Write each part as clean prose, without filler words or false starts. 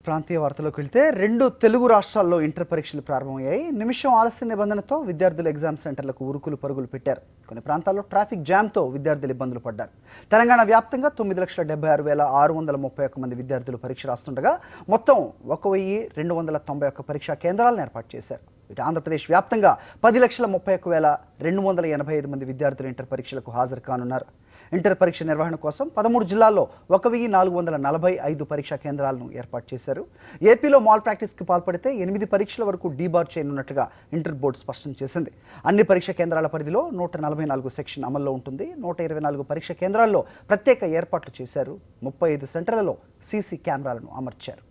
ప్రాంతీయ వార్తలోకి వెళ్తే 2 తెలుగు రాష్ట్రాల్లో ఇంటర్ పరీక్షలు ప్రారంభమయ్యాయి. నిమిషం ఆలస్య నిబంధనతో విద్యార్థులు ఎగ్జామ్ సెంటర్లకు ఉరుకులు పరుగులు పెట్టారు. కొన్ని ప్రాంతాల్లో ట్రాఫిక్ జామ్తో విద్యార్థులు ఇబ్బందులు పడ్డారు. తెలంగాణ వ్యాప్తంగా 9,76,631 మంది విద్యార్థులు పరీక్ష రాస్తుండగా మొత్తం 1,291 పరీక్షా కేంద్రాలను ఏర్పాటు చేశారు. ఇటు ఆంధ్రప్రదేశ్ వ్యాప్తంగా 10,31,285 మంది విద్యార్థులు ఇంటర్ పరీక్షలకు హాజరు కానున్నారు. ఇంటర్ పరీక్ష నిర్వహణ కోసం 13 జిల్లాల్లో 1,445 పరీక్షా కేంద్రాలను ఏర్పాటు చేశారు. ఏపీలో మాల్ ప్రాక్టీస్కి పాల్పడితే 8 పరీక్షల వరకు డీబార్ చేయనున్నట్లుగా ఇంటర్ బోర్డు స్పష్టం చేసింది. అన్ని పరీక్షా కేంద్రాల పరిధిలో 144 సెక్షన్ అమల్లో ఉంటుంది. 124 పరీక్షా కేంద్రాల్లో ప్రత్యేక ఏర్పాట్లు చేశారు. 35 సెంటర్లలో సీసీ కెమెరాలను అమర్చారు.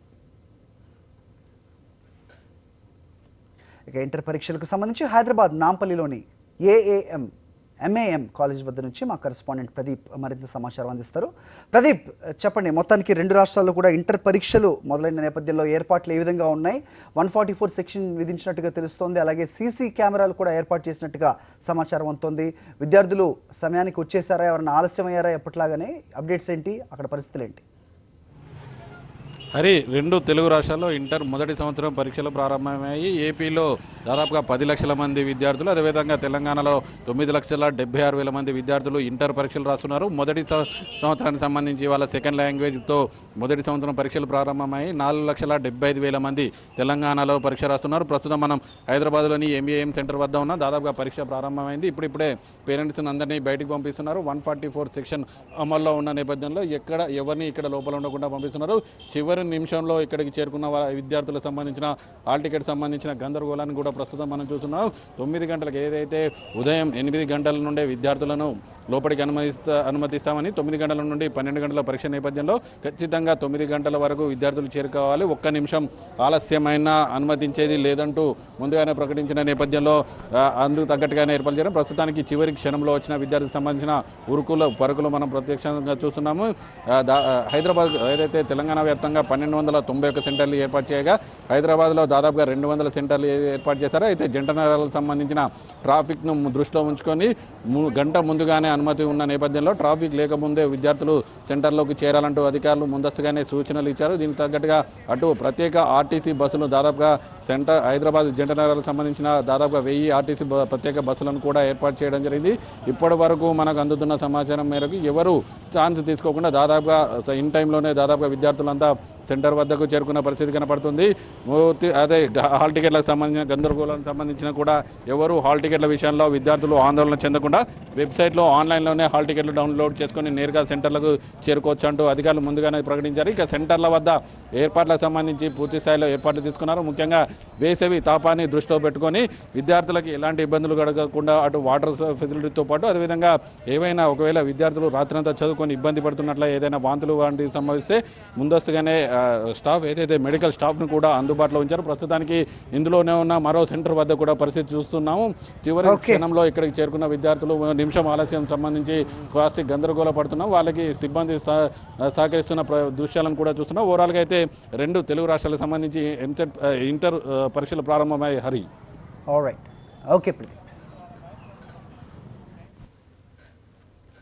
ఇక ఇంటర్ పరీక్షలకు సంబంధించి హైదరాబాద్ నాంపల్లిలోని ఎంఏఎం కాలేజ్ వద్ద నుంచి మా కరెస్పాండెంట్ ప్రదీప్ మరింత సమాచారం అందిస్తారు. ప్రదీప్, చెప్పండి, మొత్తానికి 2 రాష్ట్రాల్లో కూడా ఇంటర్ పరీక్షలు మొదలైన నేపథ్యంలో ఏర్పాట్లు ఏ విధంగా ఉన్నాయి? 144 సెక్షన్ విధించినట్టుగా తెలుస్తోంది. అలాగే సీసీ కెమెరాలు కూడా ఏర్పాటు చేసినట్టుగా సమాచారం అందుతోంది. విద్యార్థులు సమయానికి వచ్చేసారా? ఎవరైనా ఆలస్యమయ్యారా? ఎప్పటిలాగానే అప్డేట్స్ ఏంటి? అక్కడ పరిస్థితులు ఏంటి? హరి, 2 తెలుగు రాష్ట్రాల్లో ఇంటర్ మొదటి సంవత్సరం పరీక్షలు ప్రారంభమయ్యాయి. ఏపీలో దాదాపుగా 10 లక్షల మంది విద్యార్థులు, అదేవిధంగా తెలంగాణలో 9,76,000 మంది విద్యార్థులు ఇంటర్ పరీక్షలు రాస్తున్నారు. మొదటి సంవత్సరానికి సంబంధించి వాళ్ళ సెకండ్ లాంగ్వేజ్తో మొదటి సంవత్సరం పరీక్షలు ప్రారంభమయ్యాయి. 4,75,000 మంది తెలంగాణలో పరీక్ష రాస్తున్నారు. ప్రస్తుతం మనం హైదరాబాద్లోని ఎంఏఎం సెంటర్ వద్ద ఉన్న దాదాపుగా పరీక్ష ప్రారంభమైంది. ఇప్పుడిప్పుడే పేరెంట్స్ని అందరినీ బయటికి పంపిస్తున్నారు. 144 సెక్షన్ అమల్లో ఉన్న నేపథ్యంలో ఎవరిని ఇక్కడ లోపల ఉండకుండా పంపిస్తున్నారు. చివరి నిమిషంలో ఇక్కడికి చేరుకున్న విద్యార్థులకు సంబంధించిన హాల్ టికెట్ సంబంధించిన గందరగోళాన్ని కూడా ప్రస్తుతం మనం చూస్తున్నాం. 9 గంటలకు ఏదైతే ఉదయం 8 గంటల నుండే విద్యార్థులను లోపలికి అనుమతిస్తామని 9 గంటల నుండి 12 గంటల పరీక్ష నేపథ్యంలో ఖచ్చితంగా 9 గంటల వరకు విద్యార్థులు చేరుకోవాలి. 1 నిమిషం ఆలస్యమైన అనుమతించేది లేదంటూ ముందుగానే ప్రకటించిన నేపథ్యంలో అందుకు తగ్గట్టుగానే ఏర్పాటు చేయడం. ప్రస్తుతానికి చివరి క్షణంలో వచ్చిన విద్యార్థులకు సంబంధించిన పరుగులు మనం ప్రత్యక్షంగా చూస్తున్నాము. హైదరాబాద్ ఏదైతే తెలంగాణ వ్యాప్తంగా 1,291 సెంటర్లు ఏర్పాటు చేయగా హైదరాబాద్లో దాదాపుగా 200 సెంటర్లు ఏర్పాటు చేశారు. అయితే జంట నగరాలకు సంబంధించిన ట్రాఫిక్ను దృష్టిలో ఉంచుకొని గంట ముందుగానే అనుమతి ఉన్న నేపథ్యంలో ట్రాఫిక్ లేకముందే విద్యార్థులు సెంటర్లోకి చేరాలంటూ అధికారులు ముందస్తుగానే సూచనలు ఇచ్చారు. దీనికి తగ్గట్టుగా అటు ప్రత్యేక ఆర్టీసీ బస్సులు దాదాపుగా హైదరాబాద్ జంట నగరాలకు సంబంధించిన దాదాపుగా 1000 ఆర్టీసీ ప్రత్యేక బస్సులను కూడా ఏర్పాటు చేయడం జరిగింది. ఇప్పటి వరకు మనకు అందుతున్న సమాచారం మేరకు ఎవరు ఛాన్స్ తీసుకోకుండా దాదాపుగా ఇన్ టైంలోనే దాదాపుగా విద్యార్థులంతా సెంటర్ వద్దకు చేరుకున్న పరిస్థితి కనపడుతుంది. అదే హాల్ టికెట్లకు సంబంధించిన గందరగోళానికి సంబంధించిన కూడా ఎవరు హాల్ టికెట్ల విషయంలో విద్యార్థులు ఆందోళన చెందకుండా వెబ్సైట్లో ఆన్లైన్లోనే హాల్ టికెట్లు డౌన్లోడ్ చేసుకొని నేరుగా సెంటర్లకు చేరుకోవచ్చు అంటూ అధికారులు ముందుగానే ప్రకటించారు. ఇక సెంటర్ల వద్ద ఏర్పాట్లకు సంబంధించి పూర్తి స్థాయిలో ఏర్పాట్లు తీసుకున్నారు. ముఖ్యంగా వేసవి తాపాన్ని దృష్టిలో పెట్టుకొని విద్యార్థులకు ఎలాంటి ఇబ్బందులు కలగకుండా అటు వాటర్ ఫెసిలిటీతో పాటు అదేవిధంగా ఏవైనా ఒకవేళ విద్యార్థులు రాత్రంతా చదువుకొని ఇబ్బంది పడుతున్నట్ల ఏదైనా వాంతులు వంటివి సంభవిస్తే ముందస్తుగానే స్టాఫ్ ఏదైతే మెడికల్ స్టాఫ్ను కూడా అందుబాటులో ఉంచారు. ప్రస్తుతానికి ఇందులోనే ఉన్న మరో సెంటర్ వద్ద కూడా పరిస్థితి చూస్తున్నాము. చివరి క్షణంలో ఇక్కడికి చేరుకున్న విద్యార్థులు నిమిషం ఆలస్యం సంబంధించి కాస్త గందరగోళ పడుతున్నాం. వాళ్ళకి సిబ్బంది సహకరిస్తున్న దృశ్యాలను కూడా చూస్తున్నాం. ఓవరాల్గా అయితే 2 తెలుగు రాష్ట్రాలకు సంబంధించి ఇంటర్ పరీక్షలు ప్రారంభమయ్యాయి. Hari, alright, okay Pradeep.